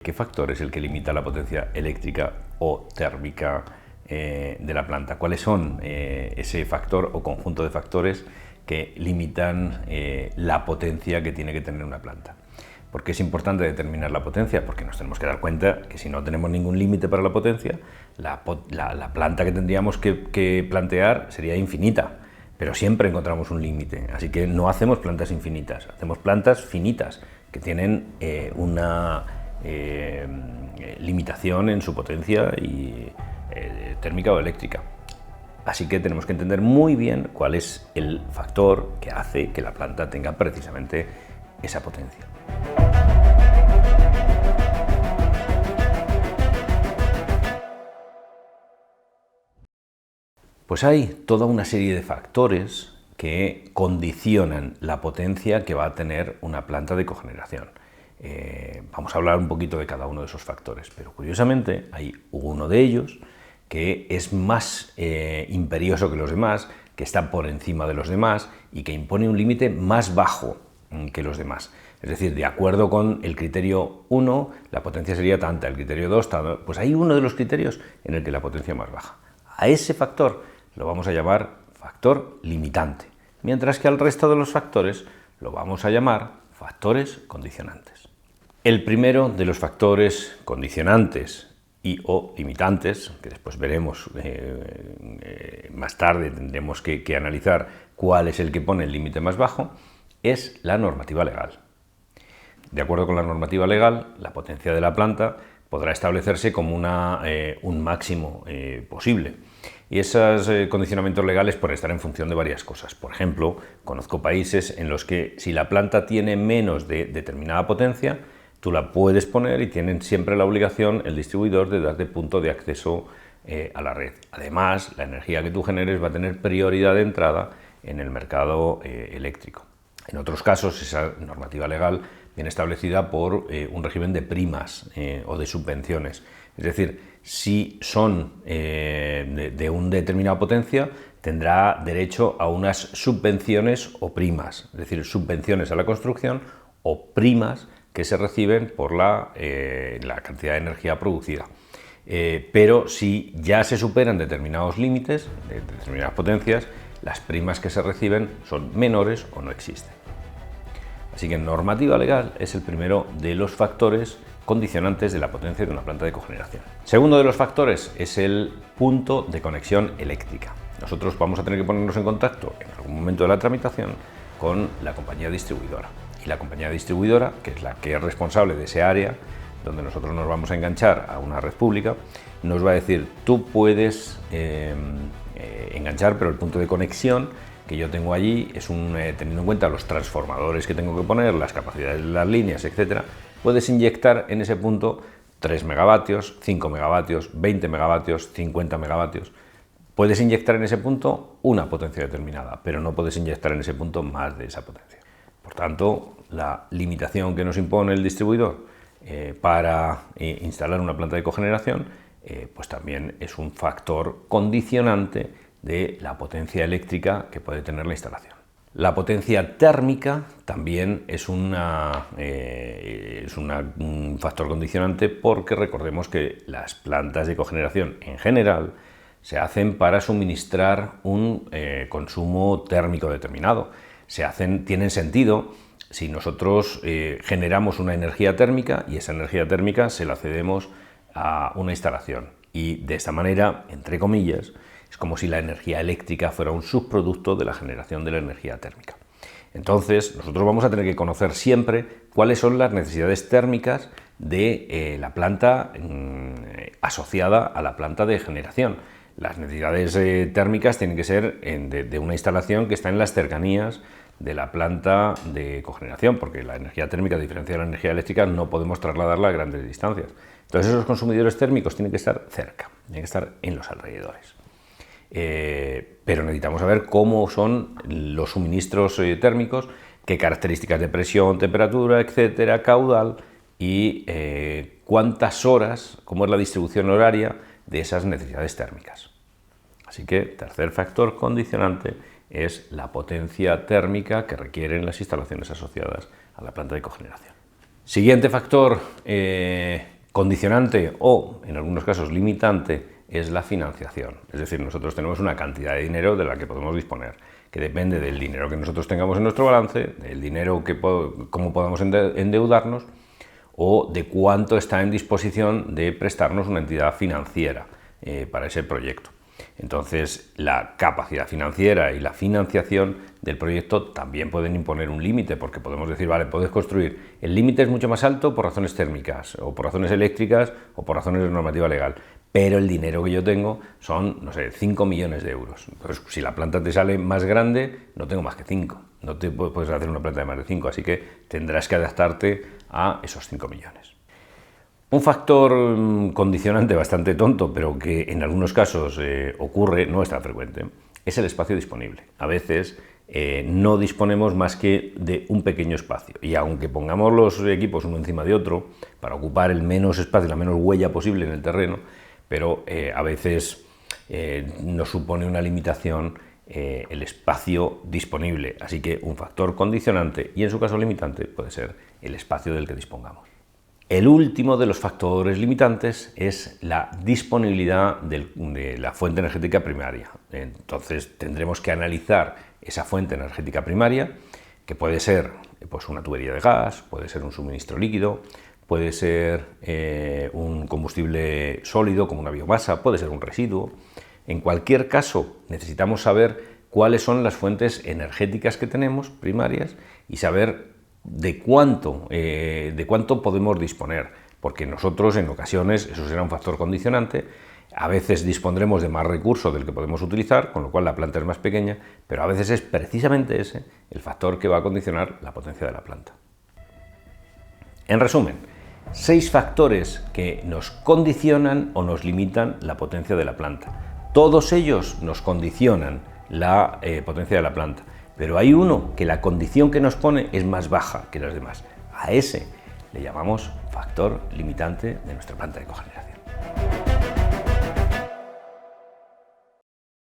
¿Qué factor es el que limita la potencia eléctrica o térmica de la planta? ¿Cuáles son ese factor o conjunto de factores que limitan la potencia que tiene que tener una planta? ¿Por qué es importante determinar la potencia? Porque nos tenemos que dar cuenta que si no tenemos ningún límite para la potencia, la planta que tendríamos que plantear sería infinita, pero siempre encontramos un límite. Así que no hacemos plantas infinitas, hacemos plantas finitas que tienen una limitación en su potencia térmica o eléctrica. Así que tenemos que entender muy bien cuál es el factor que hace que la planta tenga precisamente esa potencia. Pues hay toda una serie de factores que condicionan la potencia que va a tener una planta de cogeneración. Vamos a hablar un poquito de cada uno de esos factores, pero curiosamente hay uno de ellos que es más imperioso que los demás, que está por encima de los demás y que impone un límite más bajo que los demás. Es decir, de acuerdo con el criterio 1, la potencia sería tanta, el criterio 2, pues hay uno de los criterios en el que la potencia es más baja. A ese factor lo vamos a llamar factor limitante, mientras que al resto de los factores lo vamos a llamar factores condicionantes. El primero de los factores condicionantes o limitantes, que después veremos más tarde, tendremos que analizar cuál es el que pone el límite más bajo, es la normativa legal. De acuerdo con la normativa legal, la potencia de la planta podrá establecerse como un máximo posible. Y esos condicionamientos legales pueden estar en función de varias cosas. Por ejemplo, conozco países en los que si la planta tiene menos de determinada potencia, tú la puedes poner y tienen siempre la obligación, el distribuidor, de darte punto de acceso a la red. Además, la energía que tú generes va a tener prioridad de entrada en el mercado eléctrico. En otros casos, esa normativa legal viene establecida por un régimen de primas o de subvenciones. Es decir, si son de una determinada potencia, tendrá derecho a unas subvenciones o primas, es decir, subvenciones a la construcción o primas que se reciben por la cantidad de energía producida. Pero si ya se superan determinados límites, de determinadas potencias, las primas que se reciben son menores o no existen. Así que normativa legal es el primero de los factores condicionantes de la potencia de una planta de cogeneración. Segundo de los factores es el punto de conexión eléctrica. Nosotros vamos a tener que ponernos en contacto en algún momento de la tramitación con la compañía distribuidora. Y la compañía distribuidora, que es la que es responsable de ese área donde nosotros nos vamos a enganchar a una red pública, nos va a decir: tú puedes enganchar, pero el punto de conexión que yo tengo allí es teniendo en cuenta los transformadores que tengo que poner, las capacidades de las líneas, etcétera, puedes inyectar en ese punto 3 megavatios, 5 megavatios, 20 megavatios, 50 megavatios. Puedes inyectar en ese punto una potencia determinada, pero no puedes inyectar en ese punto más de esa potencia. Por tanto, la limitación que nos impone el distribuidor para instalar una planta de cogeneración, pues también es un factor condicionante de la potencia eléctrica que puede tener la instalación. La potencia térmica también es un factor condicionante, porque recordemos que las plantas de cogeneración en general se hacen para suministrar un consumo térmico determinado. Tienen sentido si nosotros generamos una energía térmica y esa energía térmica se la cedemos a una instalación. Y de esta manera, entre comillas, es como si la energía eléctrica fuera un subproducto de la generación de la energía térmica. Entonces, nosotros vamos a tener que conocer siempre cuáles son las necesidades térmicas de la planta asociada a la planta de generación. Las necesidades térmicas tienen que ser de una instalación que está en las cercanías de la planta de cogeneración, porque la energía térmica, a diferencia de la energía eléctrica, no podemos trasladarla a grandes distancias. Entonces, esos consumidores térmicos tienen que estar cerca, tienen que estar en los alrededores. Pero necesitamos saber cómo son los suministros térmicos, qué características de presión, temperatura, etcétera, caudal y cuántas horas, cómo es la distribución horaria de esas necesidades térmicas. Así que, tercer factor condicionante es la potencia térmica que requieren las instalaciones asociadas a la planta de cogeneración. Siguiente factor condicionante o, en algunos casos, limitante es la financiación. Es decir, nosotros tenemos una cantidad de dinero de la que podemos disponer, que depende del dinero que nosotros tengamos en nuestro balance, del dinero cómo podamos endeudarnos o de cuánto está en disposición de prestarnos una entidad financiera para ese proyecto. Entonces, la capacidad financiera y la financiación del proyecto también pueden imponer un límite, porque podemos decir, vale, puedes construir, el límite es mucho más alto por razones térmicas, o por razones eléctricas, o por razones de normativa legal, pero el dinero que yo tengo son, no sé, 5 millones de euros. Entonces, si la planta te sale más grande, no tengo más que 5, no te puedes hacer una planta de más de 5, así que tendrás que adaptarte a esos 5 millones. Un factor condicionante bastante tonto, pero que en algunos casos ocurre, no es tan frecuente, es el espacio disponible. A veces no disponemos más que de un pequeño espacio, y aunque pongamos los equipos uno encima de otro para ocupar el menos espacio, la menos huella posible en el terreno, pero a veces nos supone una limitación el espacio disponible. Así que un factor condicionante y en su caso limitante puede ser el espacio del que dispongamos. El último de los factores limitantes es la disponibilidad de la fuente energética primaria. Entonces tendremos que analizar esa fuente energética primaria, que puede ser pues, una tubería de gas, puede ser un suministro líquido, puede ser un combustible sólido como una biomasa, puede ser un residuo. En cualquier caso necesitamos saber cuáles son las fuentes energéticas que tenemos primarias y saber de cuánto podemos disponer, porque nosotros en ocasiones, eso será un factor condicionante, a veces dispondremos de más recursos del que podemos utilizar, con lo cual la planta es más pequeña, pero a veces es precisamente ese el factor que va a condicionar la potencia de la planta. En resumen, 6 factores que nos condicionan o nos limitan la potencia de la planta. Todos ellos nos condicionan la potencia de la planta, pero hay uno que la condición que nos pone es más baja que las demás. A ese le llamamos factor limitante de nuestra planta de cogeneración.